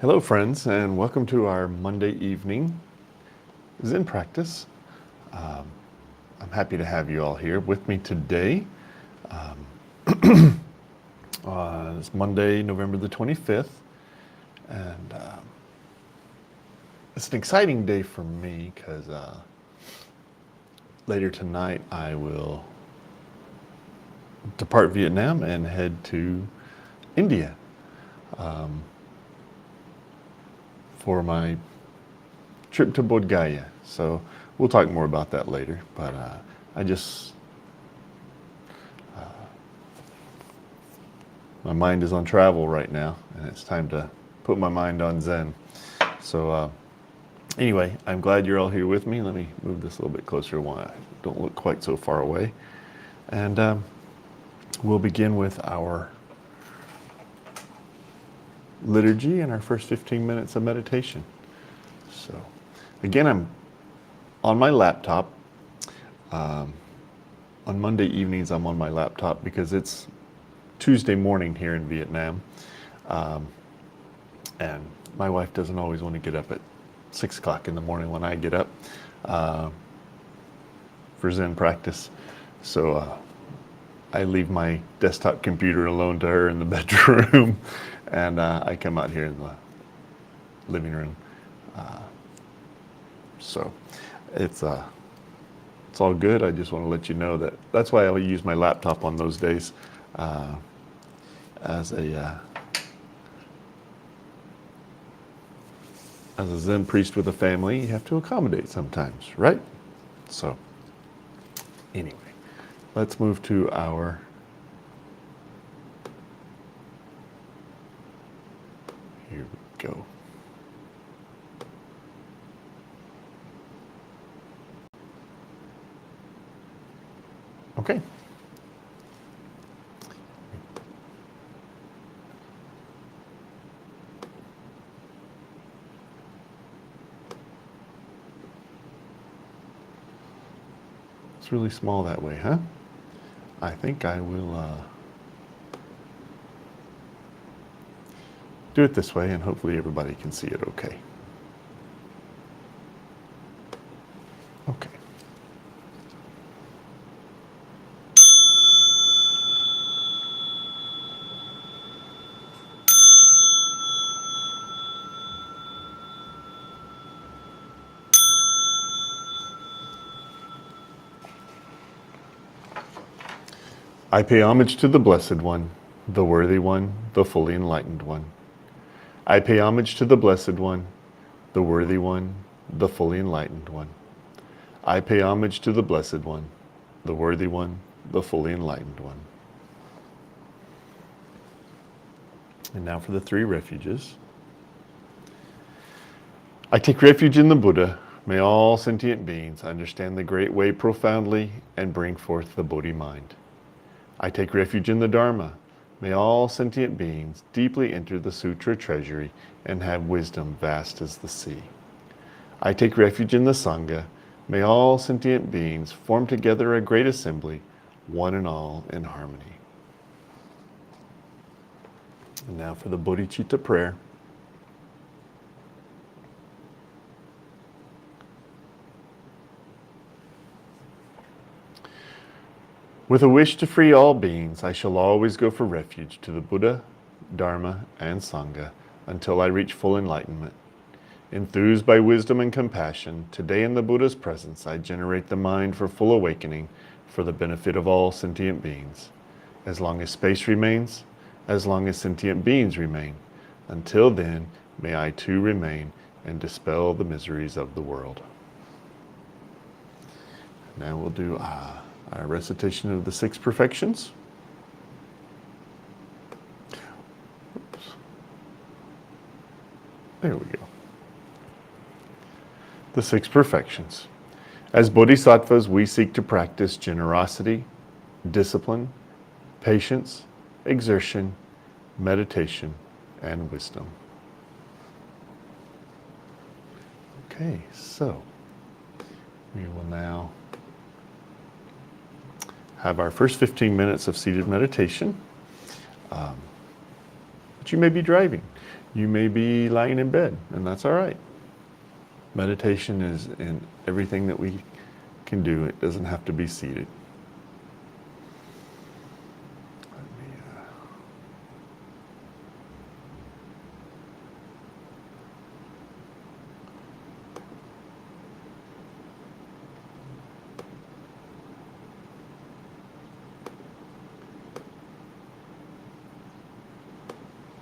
Hello, friends, and welcome to our Monday evening Zen practice. I'm happy to have you all here with me today. It's Monday, November the 25th, and it's an exciting day for me because later tonight I will depart Vietnam and head to India for my trip to Bodh Gaya. So we'll talk more about that later, but my mind is on travel right now, and it's time to put my mind on Zen. So anyway, I'm glad you're all here with me. Let me move this a little bit closer while I don't look quite so far away. And we'll begin with our liturgy and our first 15 minutes of meditation. So again, I'm on my laptop. On Monday evenings, I'm on my laptop because it's Tuesday morning here in Vietnam. And my wife doesn't always want to get up at 6 o'clock in the morning when I get up for Zen practice. So I leave my desktop computer alone to her in the bedroom, and I come out here in the living room. So it's all good. I just want to let you know that's why I use my laptop on those days as a Zen priest with a family. You have to accommodate sometimes, right? So anyway, let's move to our here we go. Okay. It's really small that way, huh? I think I will do it this way, and hopefully everybody can see it okay. Okay. I pay homage to the Blessed One, the Worthy One, the Fully Enlightened One. I pay homage to the Blessed One, the Worthy One, the Fully Enlightened One. I pay homage to the Blessed One, the Worthy One, the Fully Enlightened One. And now for the 3 refuges. I take refuge in the Buddha. May all sentient beings understand the great way profoundly and bring forth the Bodhi mind. I take refuge in the Dharma. May all sentient beings deeply enter the sutra treasury and have wisdom vast as the sea. I take refuge in the Sangha. May all sentient beings form together a great assembly, one and all in harmony. And now for the Bodhicitta prayer. With a wish to free all beings, I shall always go for refuge to the Buddha, Dharma, and Sangha until I reach full enlightenment. Enthused by wisdom and compassion, today in the Buddha's presence, I generate the mind for full awakening for the benefit of all sentient beings. As long as space remains, as long as sentient beings remain, until then, may I too remain and dispel the miseries of the world. Now we'll do our recitation of the 6 perfections. Oops. There we go. The 6 perfections. As bodhisattvas, we seek to practice generosity, discipline, patience, exertion, meditation, and wisdom. Okay, so we will now have our first 15 minutes of seated meditation. But you may be driving. You may be lying in bed, and that's all right. Meditation is in everything that we can do. It doesn't have to be seated. Let me,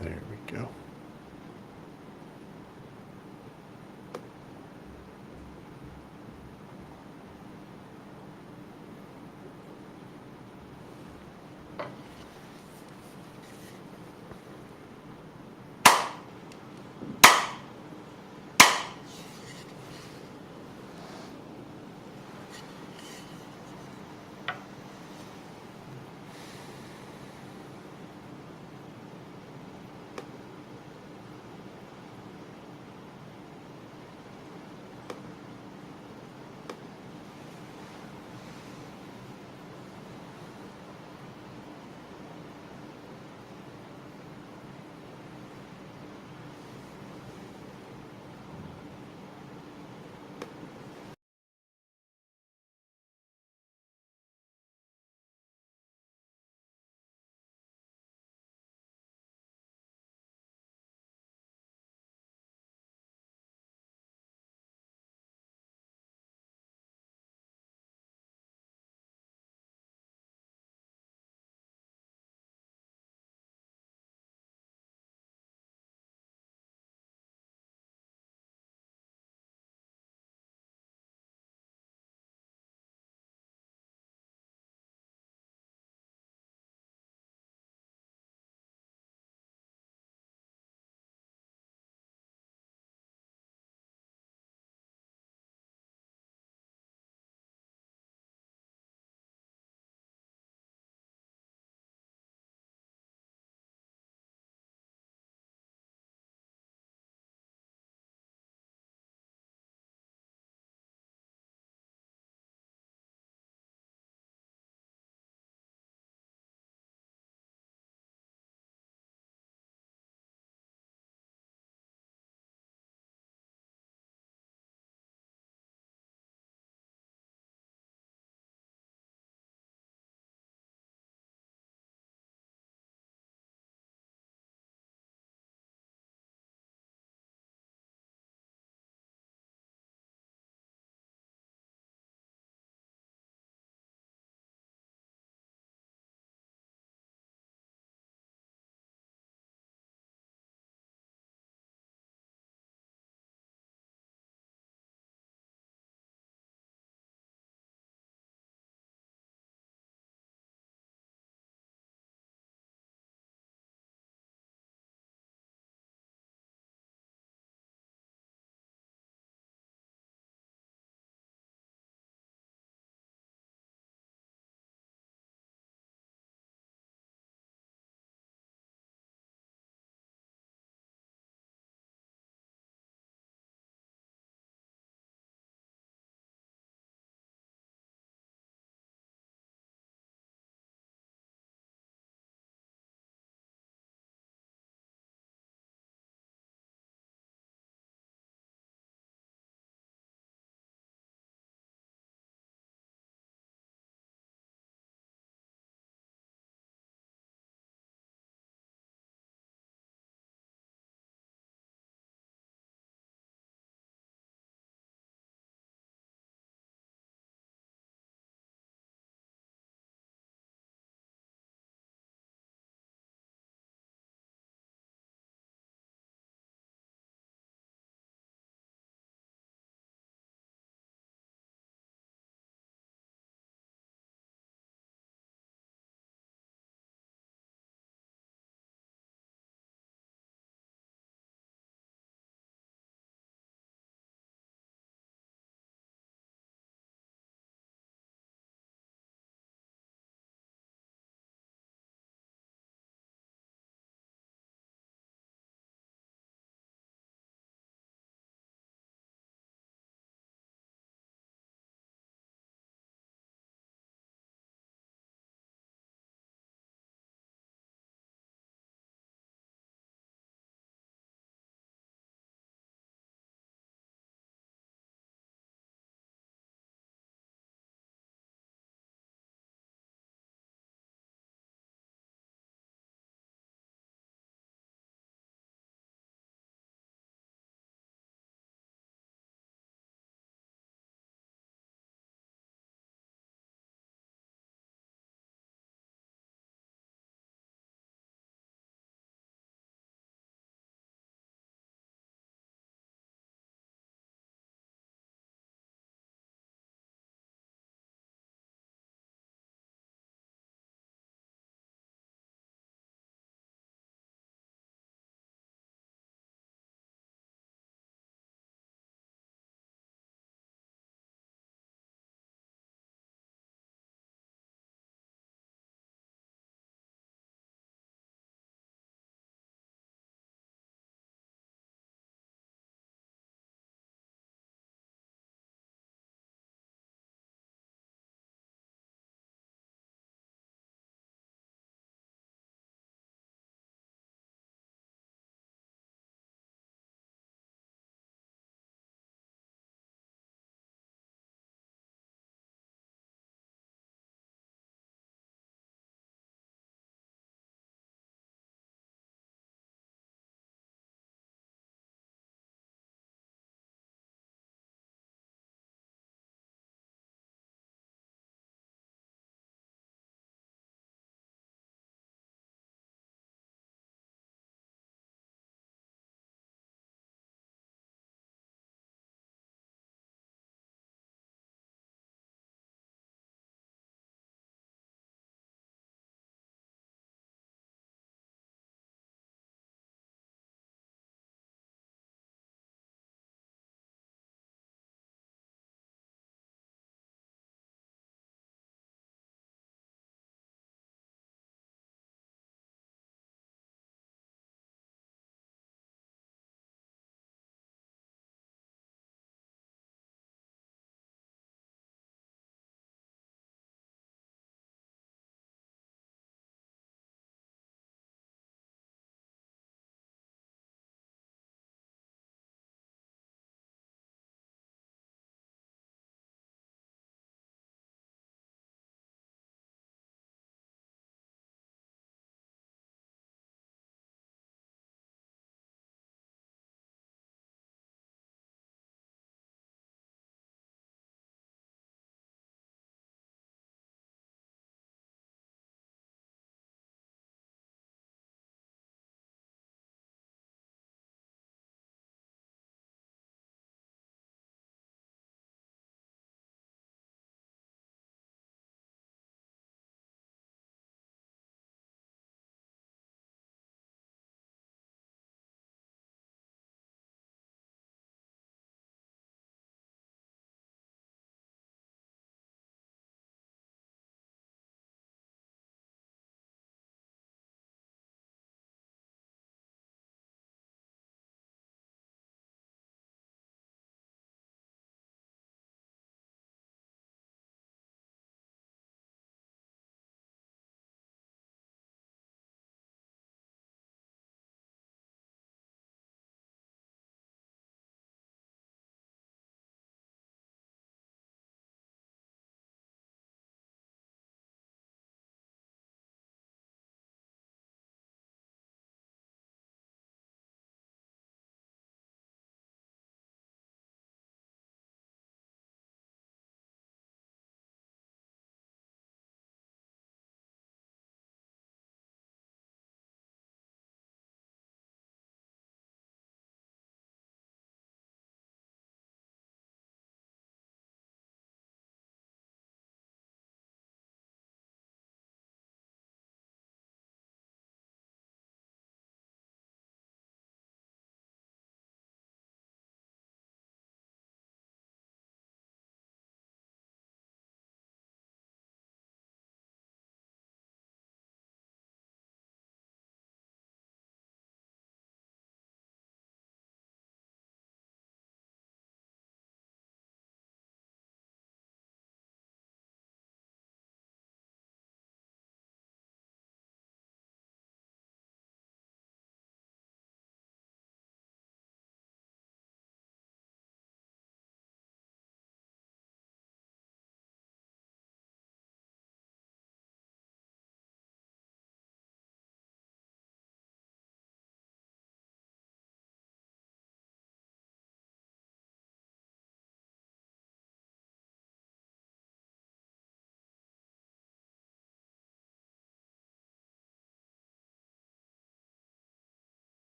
There we go.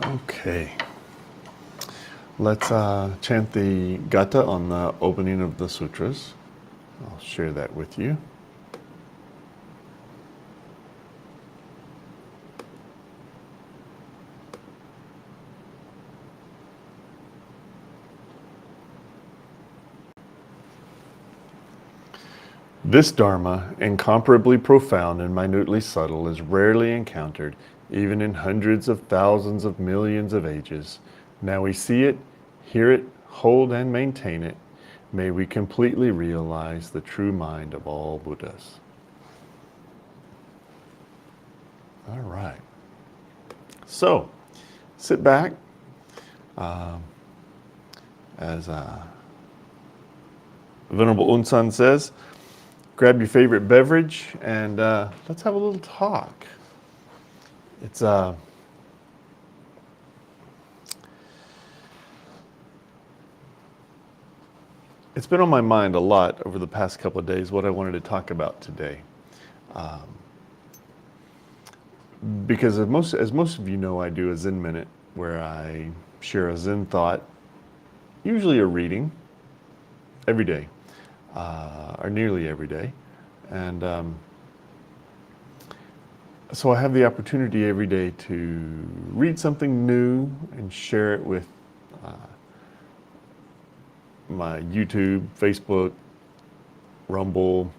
Okay. Let's chant the Gata on the opening of the sutras. I'll share that with you. This Dharma, incomparably profound and minutely subtle, is rarely encountered, even in hundreds of thousands of millions of ages. Now we see it, hear it, hold and maintain it. May we completely realize the true mind of all Buddhas. All right. So, sit back. As Venerable Unsan says, grab your favorite beverage and let's have a little talk. It's been on my mind a lot over the past couple of days what I wanted to talk about today. Because as most of you know, I do a Zen Minute where I share a Zen thought, usually a reading, every day, or nearly every day. And so I have the opportunity every day to read something new and share it with my YouTube, Facebook, Rumble,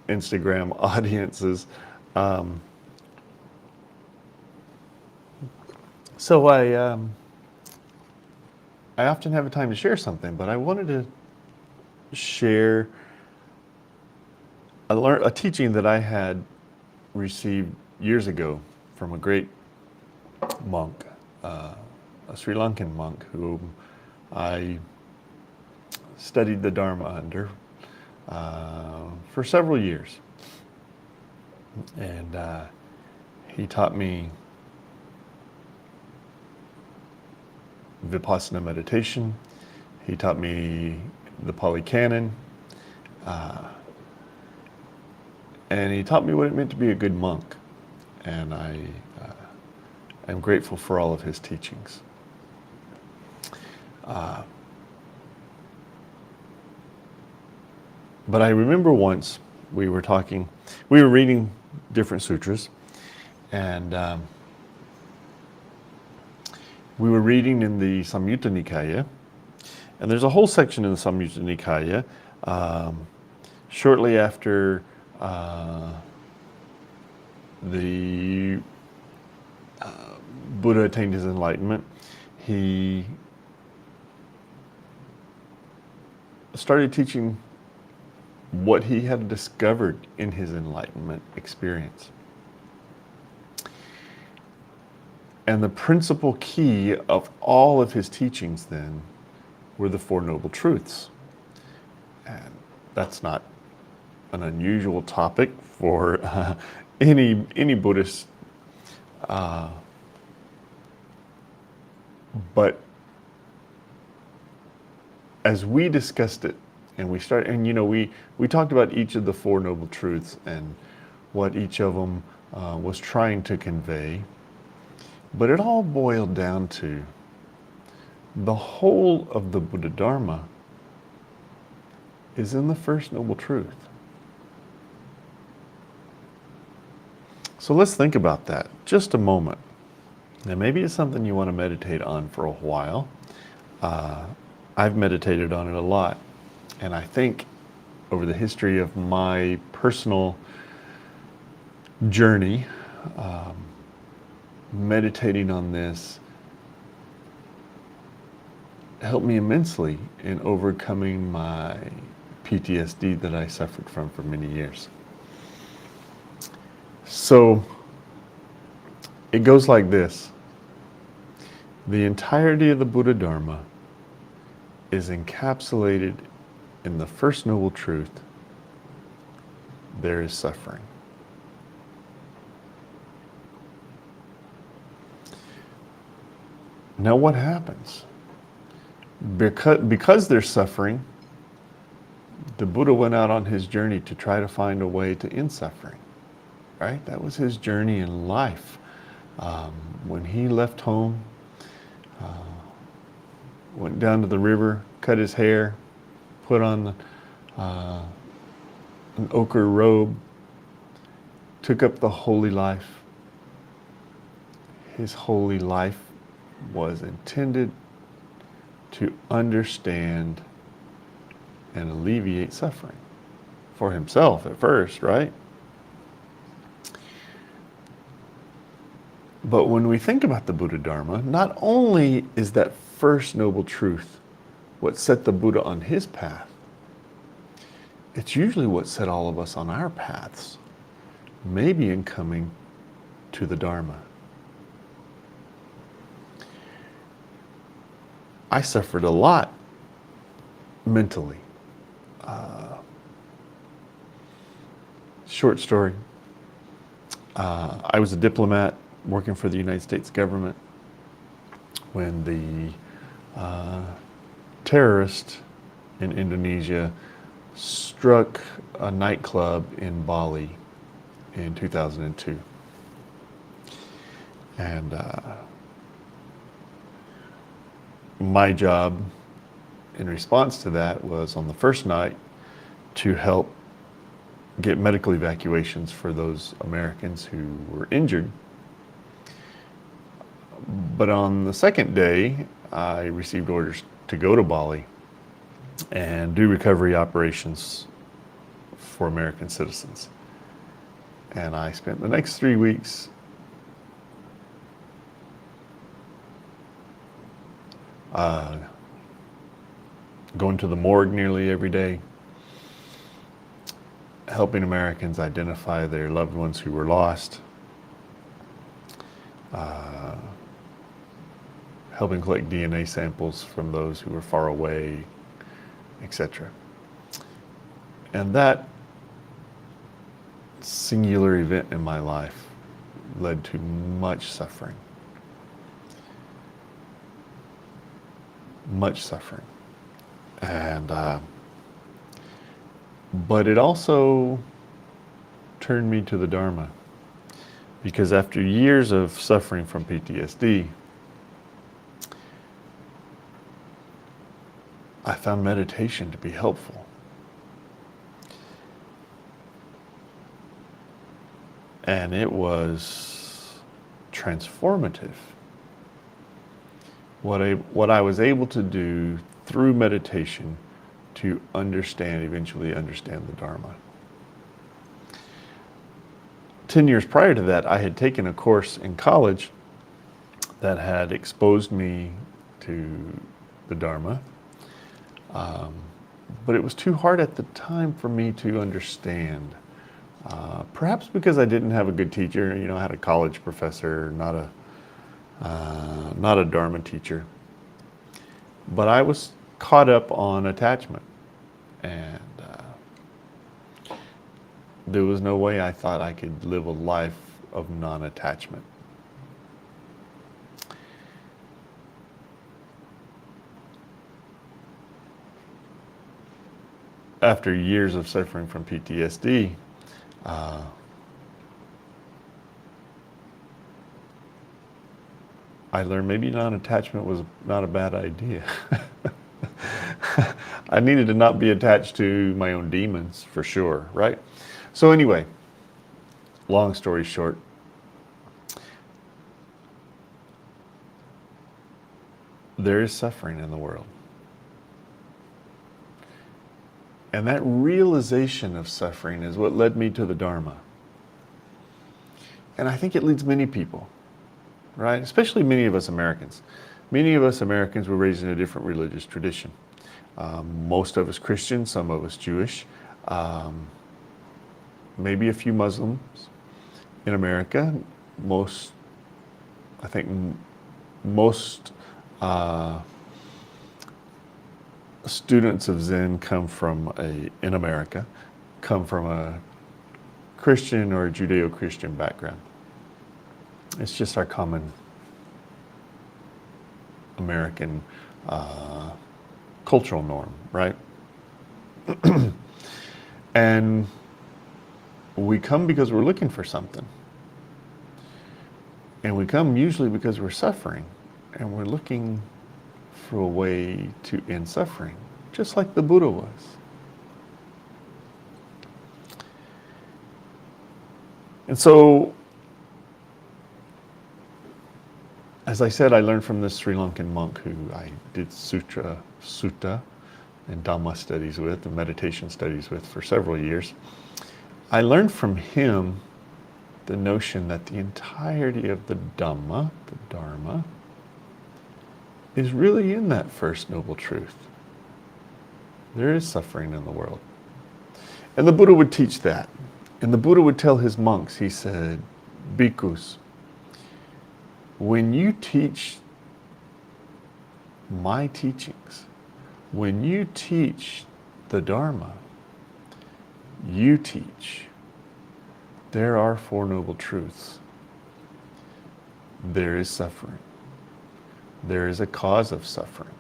Instagram audiences. So I often have a time to share something, but I wanted to share a teaching that I had received years ago from a great monk, a Sri Lankan monk who I studied the Dharma under for several years. And he taught me Vipassana meditation. He taught me the Pali Canon. And he taught me what it meant to be a good monk. And I am grateful for all of his teachings. But I remember once we were reading different sutras, and we were reading in the Samyutta Nikaya, and there's a whole section in the Samyutta Nikaya shortly after the Buddha attained his enlightenment. He started teaching what he had discovered in his enlightenment experience. And the principal key of all of his teachings then were the Four Noble Truths. And that's not an unusual topic for any Buddhist, but as we discussed it, and we talked about each of the Four Noble Truths and what each of them was trying to convey, but it all boiled down to the whole of the Buddha Dharma is in the First Noble Truth. So let's think about that just a moment. And maybe it's something you want to meditate on for a while. I've meditated on it a lot. And I think over the history of my personal journey, meditating on this helped me immensely in overcoming my PTSD that I suffered from for many years. So it goes like this. The entirety of the Buddha Dharma is encapsulated in the First Noble Truth. There is suffering. Now what happens? Because there's suffering, the Buddha went out on his journey to try to find a way to end suffering. Right? That was his journey in life. When he left home, went down to the river, cut his hair, put on an ochre robe, took up the holy life. His holy life was intended to understand and alleviate suffering for himself at first, right? But when we think about the Buddha Dharma, not only is that first noble truth what set the Buddha on his path, it's usually what set all of us on our paths, maybe in coming to the Dharma. I suffered a lot mentally. Short story. I was a diplomat working for the United States government when the terrorist in Indonesia struck a nightclub in Bali in 2002. And my job in response to that was on the first night to help get medical evacuations for those Americans who were injured. But on the second day, I received orders to go to Bali and do recovery operations for American citizens. And I spent the next 3 weeks going to the morgue nearly every day, helping Americans identify their loved ones who were lost, helping collect DNA samples from those who were far away, etc. And that singular event in my life led to much suffering. Much suffering. And but it also turned me to the Dharma, because after years of suffering from PTSD, I found meditation to be helpful. And it was transformative. What I was able to do through meditation to eventually understand the Dharma. 10 years prior to that, I had taken a course in college that had exposed me to the Dharma. But it was too hard at the time for me to understand. Perhaps because I didn't have a good teacher. I had a college professor, not a Dharma teacher. But I was caught up on attachment. And there was no way I thought I could live a life of non-attachment. After years of suffering from PTSD, I learned maybe non-attachment was not a bad idea. I needed to not be attached to my own demons, for sure, right? So anyway, long story short, there is suffering in the world. And that realization of suffering is what led me to the Dharma. And I think it leads many people, right? Especially many of us Americans. Many of us Americans were raised in a different religious tradition. Most of us Christian, some of us Jewish, maybe a few Muslims in America. Most students of Zen in America come from a Christian or a Judeo-Christian background. It's just our common American cultural norm, right? And we come because we're looking for something. And we come usually because we're suffering, and we're looking for a way to end suffering, just like the Buddha was. And so, as I said, I learned from this Sri Lankan monk who I did sutta and Dhamma studies with, and meditation studies with for several years. I learned from him the notion that the entirety of the Dhamma, the Dharma, is really in that first noble truth. There is suffering in the world. And the Buddha would teach that. And the Buddha would tell his monks, he said, bhikkhus, when you teach my teachings, when you teach the Dharma, you teach there are Four Noble Truths. There is suffering. There is a cause of suffering.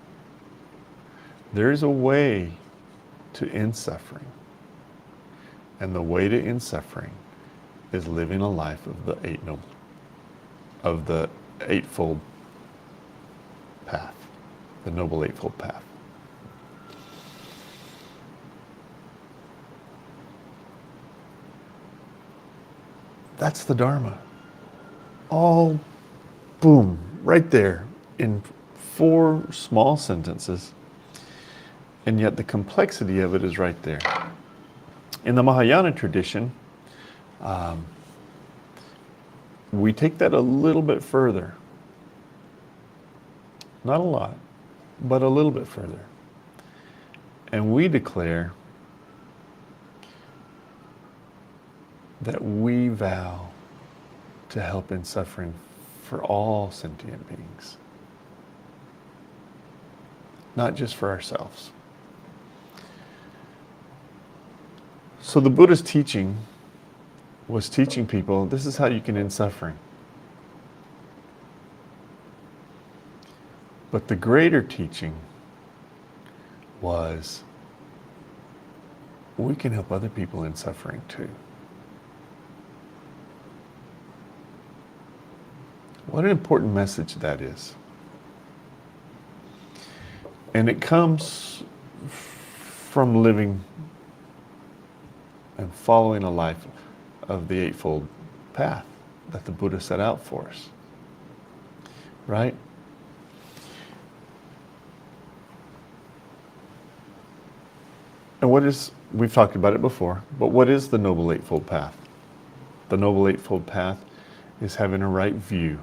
There is a way to end suffering. And the way to end suffering is living a life of the Eightfold Path, the Noble Eightfold Path. That's the Dharma. All, boom, right there in 4 small sentences. And yet the complexity of it is right there. In the Mahayana tradition, we take that a little bit further. Not a lot, but a little bit further. And we declare that we vow to help in suffering for all sentient beings, not just for ourselves. So the Buddha's teaching was teaching people, this is how you can end suffering. But the greater teaching was, we can help other people in suffering too. What an important message that is. And it comes from living and following a life of the Eightfold Path that the Buddha set out for us. Right? And we've talked about it before, but what is the Noble Eightfold Path? The Noble Eightfold Path is having a right view.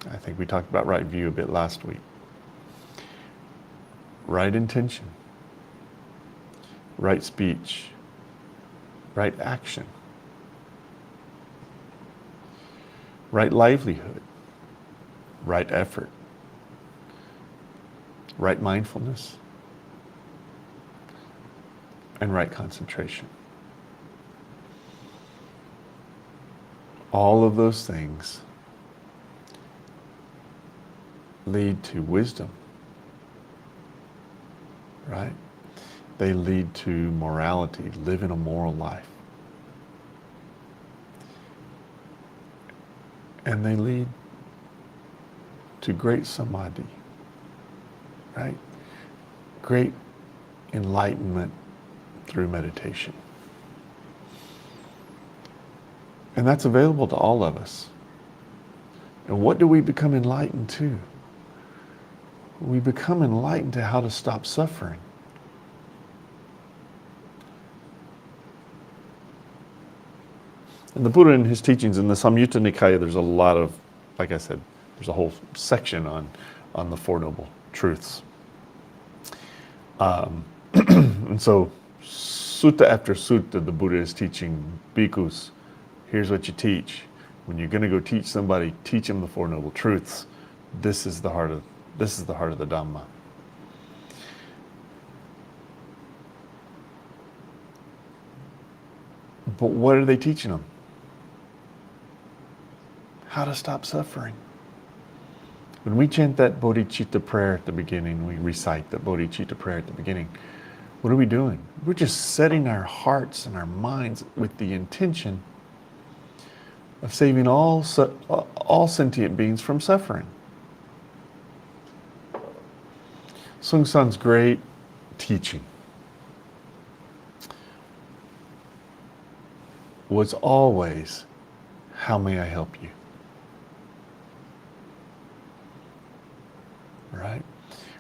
I think we talked about right view a bit last week. Right intention, right speech, right action, right livelihood, right effort, right mindfulness, and right concentration. All of those things lead to wisdom, right? They lead to morality, living a moral life. And they lead to great samadhi, right? Great enlightenment through meditation. And that's available to all of us. And what do we become enlightened to? We become enlightened to how to stop suffering. And the Buddha in his teachings in the Samyutta Nikaya, there's a lot of, like I said, there's a whole section on the Four Noble Truths. And so, sutta after sutta, the Buddha is teaching bhikkhus, here's what you teach. When you're going to go teach somebody, teach them the Four Noble Truths. This is the heart of the Dhamma. But what are they teaching them? How to stop suffering. When we chant that bodhicitta prayer at the beginning, we recite the bodhicitta prayer at the beginning, what are we doing? We're just setting our hearts and our minds with the intention of saving all sentient beings from suffering. Sung San's great teaching was always, how may I help you? Right?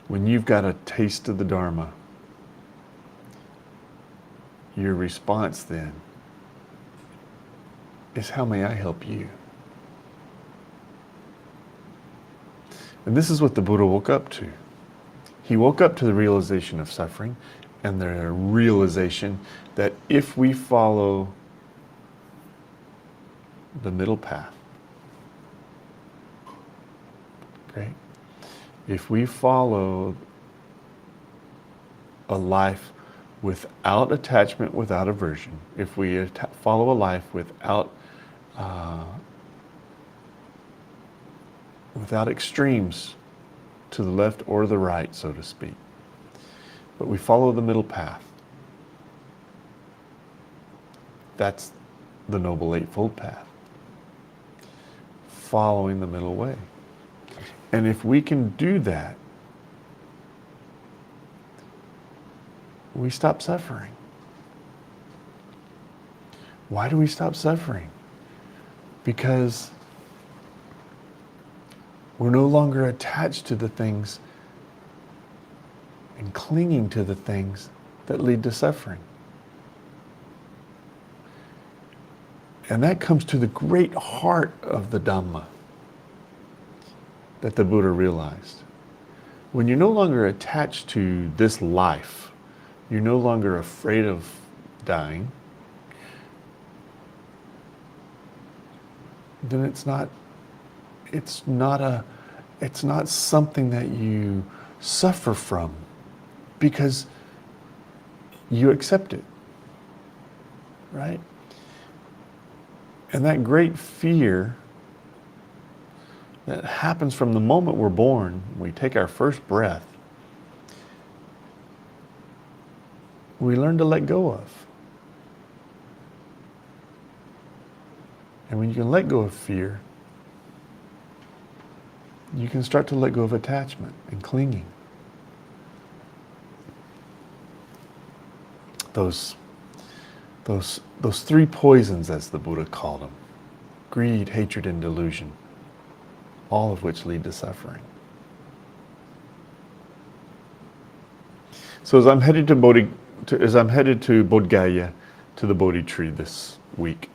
When you've got a taste of the Dharma, your response then is, how may I help you? And this is what the Buddha woke up to. He woke up to the realization of suffering and the realization that if we follow the middle path, okay, if we follow a life without attachment, without aversion, if we follow a life without extremes to the left or the right, so to speak, but we follow the middle path, that's the Noble Eightfold Path, following the middle way. And if we can do that, we stop suffering. Why do we stop suffering? Because we're no longer attached to the things and clinging to the things that lead to suffering. And that comes to the great heart of the Dhamma that the Buddha realized. When you're no longer attached to this life, you're no longer afraid of dying, then it's not something that you suffer from, because you accept it, right? And that great fear that happens from the moment we're born, we take our first breath, we learn to let go of. And when you can let go of fear, you can start to let go of attachment and clinging. Those three poisons, as the Buddha called them: greed, hatred, and delusion, all of which lead to suffering. So as I'm headed to Bodh Gaya, to the Bodhi tree this week,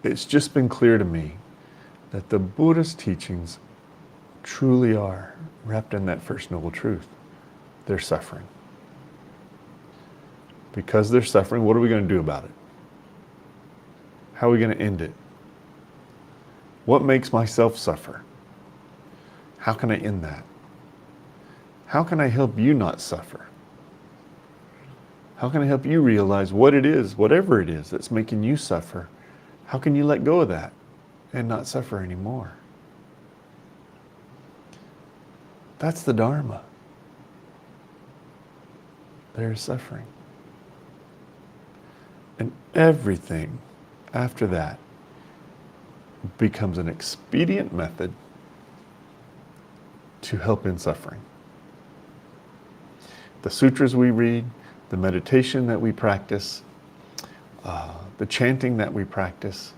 it's just been clear to me that the Buddha's teachings truly are wrapped in that first noble truth. They're suffering. Because they're suffering, what are we going to do about it? How are we going to end it? What makes myself suffer? How can I end that? How can I help you not suffer? How can I help you realize what it is, whatever it is that's making you suffer? How can you let go of that and not suffer anymore? That's the Dharma. There is suffering. And everything after that becomes an expedient method to help in suffering. The sutras we read, the meditation that we practice, the chanting that we practice,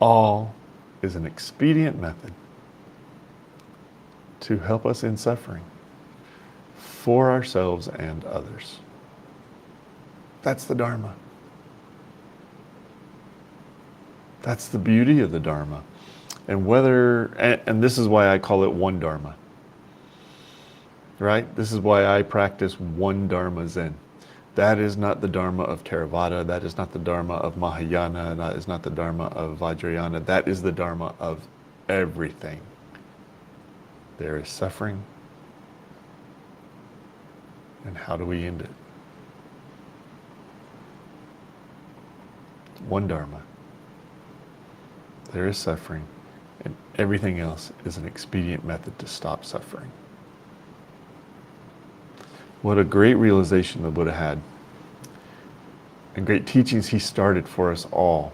all is an expedient method to help us in suffering for ourselves and others. That's the Dharma. That's the beauty of the Dharma. And this is why I call it one Dharma. Right? This is why I practice one Dharma Zen. That is not the Dharma of Theravada. That is not the Dharma of Mahayana. That is not the Dharma of Vajrayana. That is the Dharma of everything. There is suffering. And how do we end it? One Dharma. There is suffering, and everything else is an expedient method to stop suffering. What a great realization the Buddha had. and great teachings he started for us all.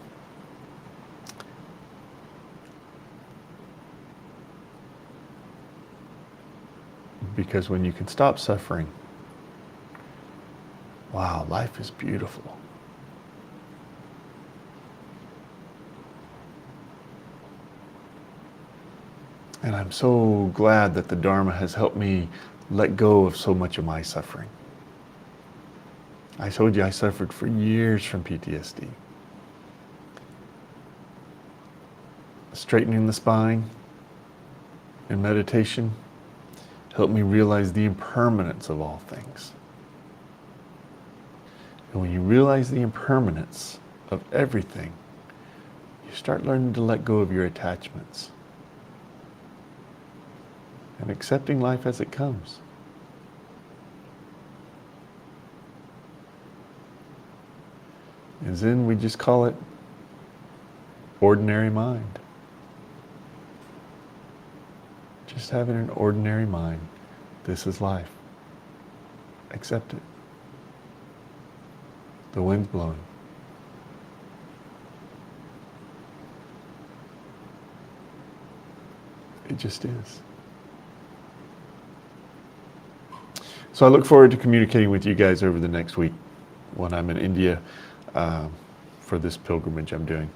Because when you can stop suffering, wow, life is beautiful. And I'm so glad that the Dharma has helped me let go of so much of my suffering. I told you I suffered for years from PTSD. Straightening the spine in meditation helped me realize the impermanence of all things. And when you realize the impermanence of everything, you start learning to let go of your attachments and accepting life as it comes. And then we just call it ordinary mind. Just having an ordinary mind. This is life. Accept it. The wind's blowing. It just is. So I look forward to communicating with you guys over the next week when I'm in India for this pilgrimage I'm doing.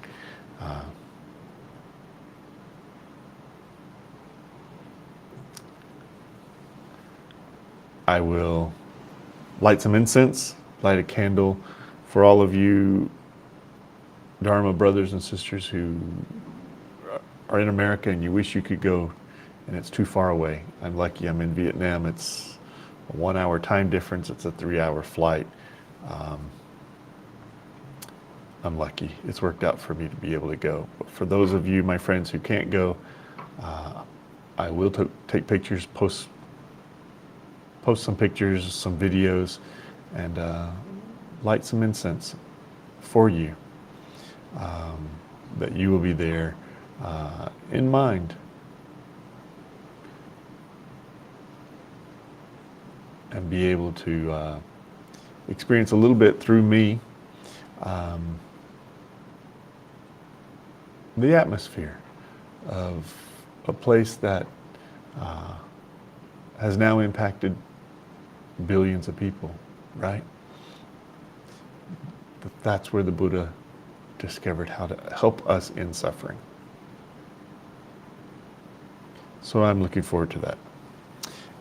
I will light some incense, light a candle for all of you Dharma brothers and sisters who are in America and you wish you could go and it's too far away. I'm lucky I'm in Vietnam. It's a 1 hour time difference. It's a 3 hour flight. I'm lucky. It's worked out for me to be able to go. But for those of you, my friends who can't go, I will take pictures, post some pictures, some videos, and light some incense for you. That you will be there in mind. And be able to experience a little bit through me the atmosphere of a place that has now impacted billions of people, right? That's where the Buddha discovered how to help us in suffering. So I'm looking forward to that.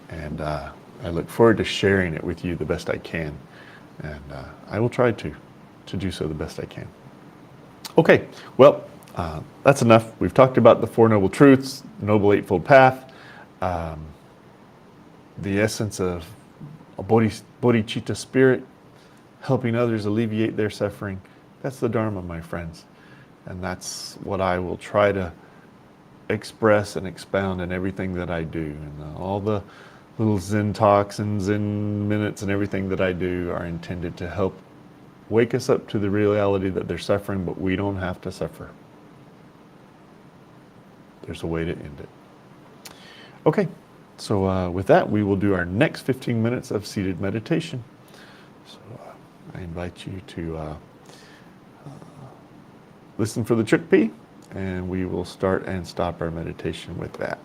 And I look forward to sharing it with you the best I can. And I will try to do so the best I can. Okay, well, that's enough. We've talked about the Four Noble Truths, the Noble Eightfold Path, the essence of a bodhicitta spirit, helping others alleviate their suffering. That's the Dharma, my friends. And that's what I will try to express and expound in everything that I do. And all the little Zen talks and Zen minutes and everything that I do are intended to help wake us up to the reality that they're suffering, but we don't have to suffer. There's a way to end it. Okay, so with that, we will do our next 15 minutes of seated meditation. So I invite you to listen for the Chukpi, and we will start and stop our meditation with that.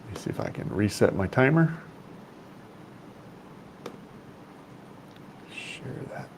Let me see if I can reset my timer. Share that.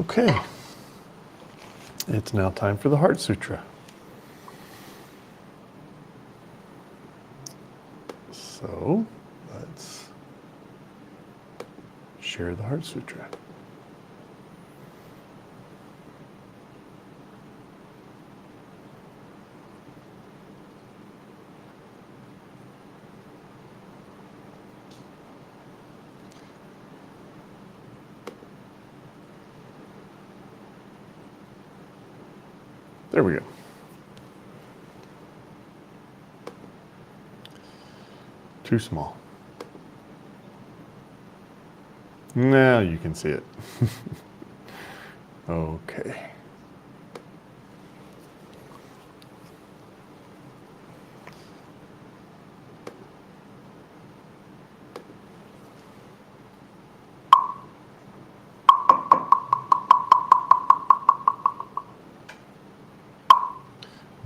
Okay, it's now time for the Heart Sutra. So let's share the Heart Sutra. There we go. Too small. Now you can see it. Okay.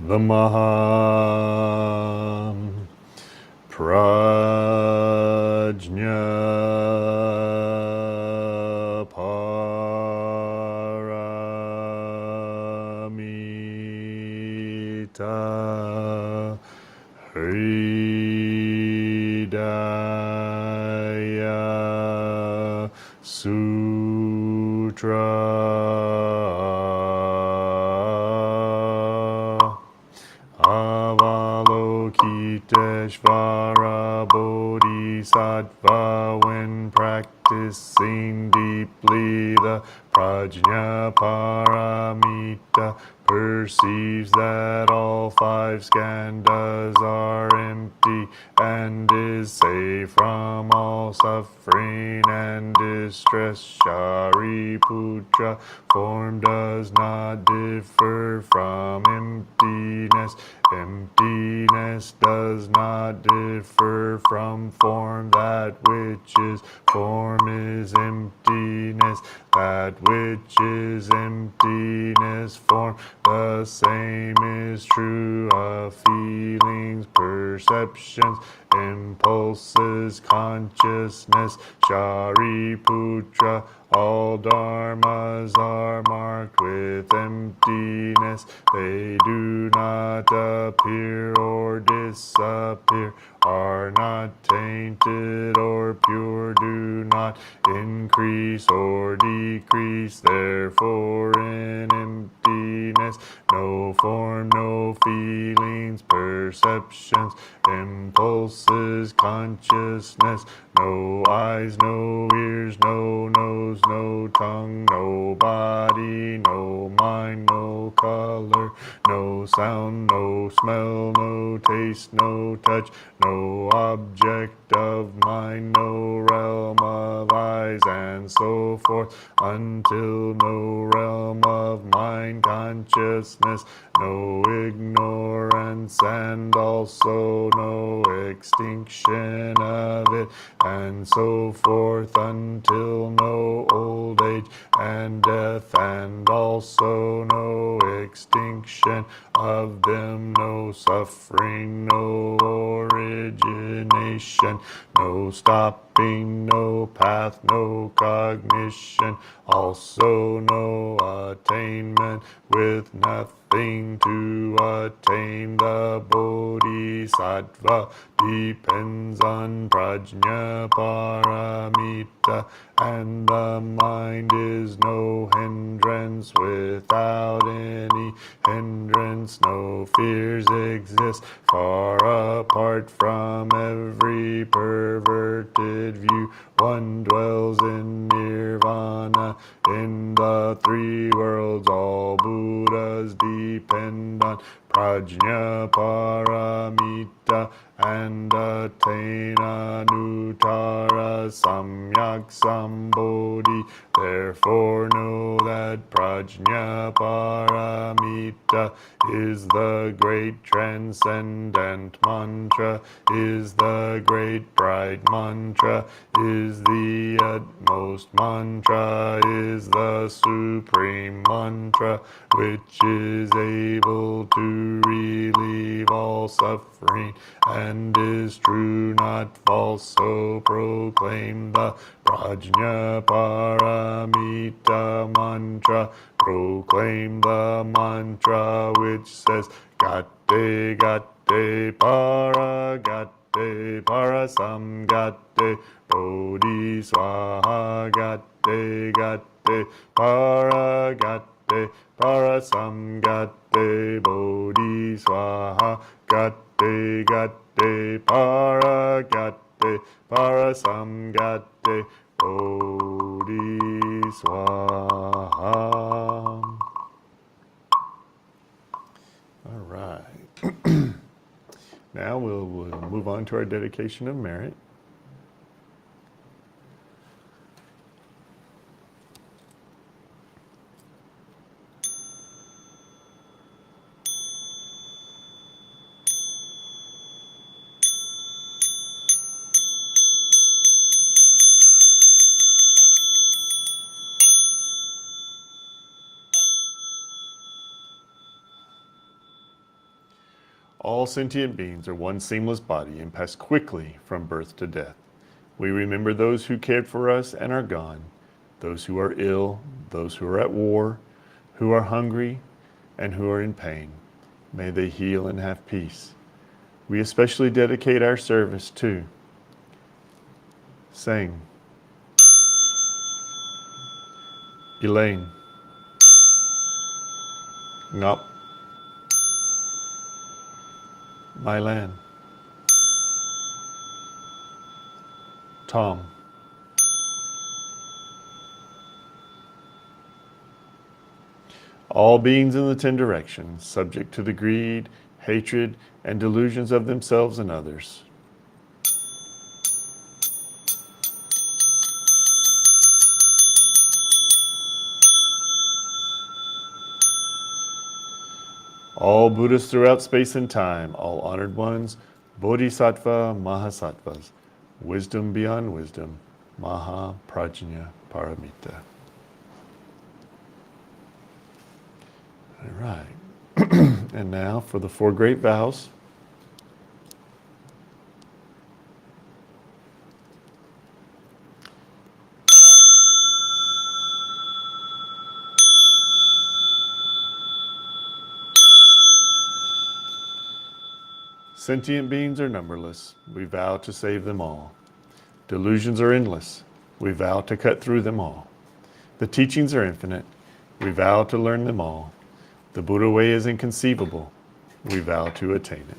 The Maham Prajna Paramita Hridaya Sutra Avalokiteshvara Bodhisattva, when practicing deeply the Prajna Paramita, perceives that all five skandhas are empty and is safe from all suffering and distress. Shariputra, form does not differ from emptiness. Emptiness does not differ from form. That which is form is emptiness. That which is emptiness, form. The same is true of feelings, perceptions, impulses, consciousness. Shariputra, all dharmas are marked with emptiness. They do not appear or disappear, are not tainted or pure, do not increase or decrease. Therefore in emptiness, no form, no feelings, perceptions, impulses, consciousness, no eyes, no ears, no nose, no tongue, no body, no mind, no color, no sound, no smell, no taste, no touch, no object of mind, no realm of eyes, and so forth, until no realm of mind consciousness, no ignorance, and also no extinction of it, and so forth, until no old age and death, and also no extinction of them, no suffering, no origination, no stopping, no path, no cognition, also no attainment, with nothing to attain. The Bodhisattva depends on Prajna Paramita, and the mind is no hindrance. Without any hindrance, no fears exist. Far apart from every perverted view, one dwells in nirvana. In the three worlds, all Buddhas depend on Prajna Paramita and attain Anuttara Samyak Sambodhi. Therefore know that Prajna Paramita is the great transcendent mantra, is the great bright mantra, is the utmost mantra, is the supreme mantra, which is able to to relieve all suffering, and is true, not false. So proclaim the Prajna Paramita mantra. Proclaim the mantra which says Gate Gate Para Gate Para Samgate Bodhi Swaha Gate Gate Para Gate Para Samgate Bodhi Swaha Gate Gate Para Gate Para Samgate Bodhi Swaha. All right. Now we'll move on to our dedication of merit. All sentient beings are one seamless body and pass quickly from birth to death. We remember those who cared for us and are gone, those who are ill, those who are at war, who are hungry, and who are in pain. May they heal and have peace. We especially dedicate our service to Sang, Elaine, Ngop, Mylan, Tom, all beings in the 10 directions, subject to the greed, hatred, and delusions of themselves and others. All Buddhas throughout space and time, all honored ones, Bodhisattva, Mahasattvas, wisdom beyond wisdom, Maha Prajna Paramita. All right. And now for the 4 great vows. Sentient beings are numberless. We vow to save them all. Delusions are endless. We vow to cut through them all. The teachings are infinite. We vow to learn them all. The Buddha way is inconceivable. We vow to attain it.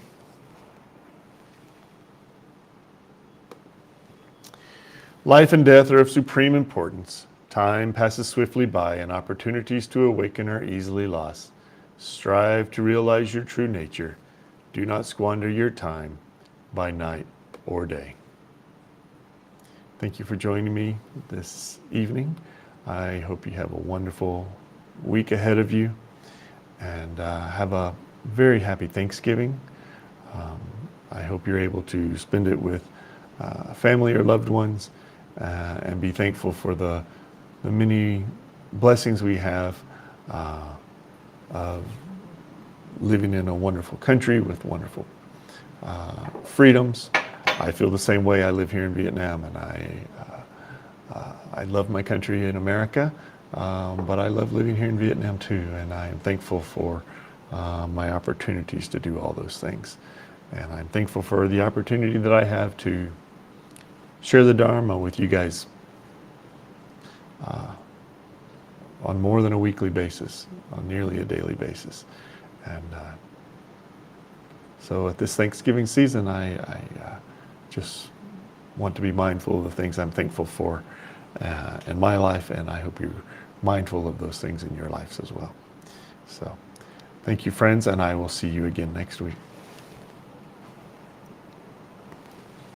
Life and death are of supreme importance. Time passes swiftly by and opportunities to awaken are easily lost. Strive to realize your true nature. Do not squander your time by night or day. Thank you for joining me this evening. I hope you have a wonderful week ahead of you, and have a very happy Thanksgiving. I hope you're able to spend it with family or loved ones, and be thankful for the many blessings we have of living in a wonderful country with wonderful freedoms. I feel the same way. I live here in Vietnam, and I love my country in America, but I love living here in Vietnam too, and I am thankful for my opportunities to do all those things. And I'm thankful for the opportunity that I have to share the Dharma with you guys on more than a weekly basis, on nearly a daily basis. And so at this Thanksgiving season, I just want to be mindful of the things I'm thankful for in my life, and I hope you're mindful of those things in your lives as well. So thank you, friends, and I will see you again next week.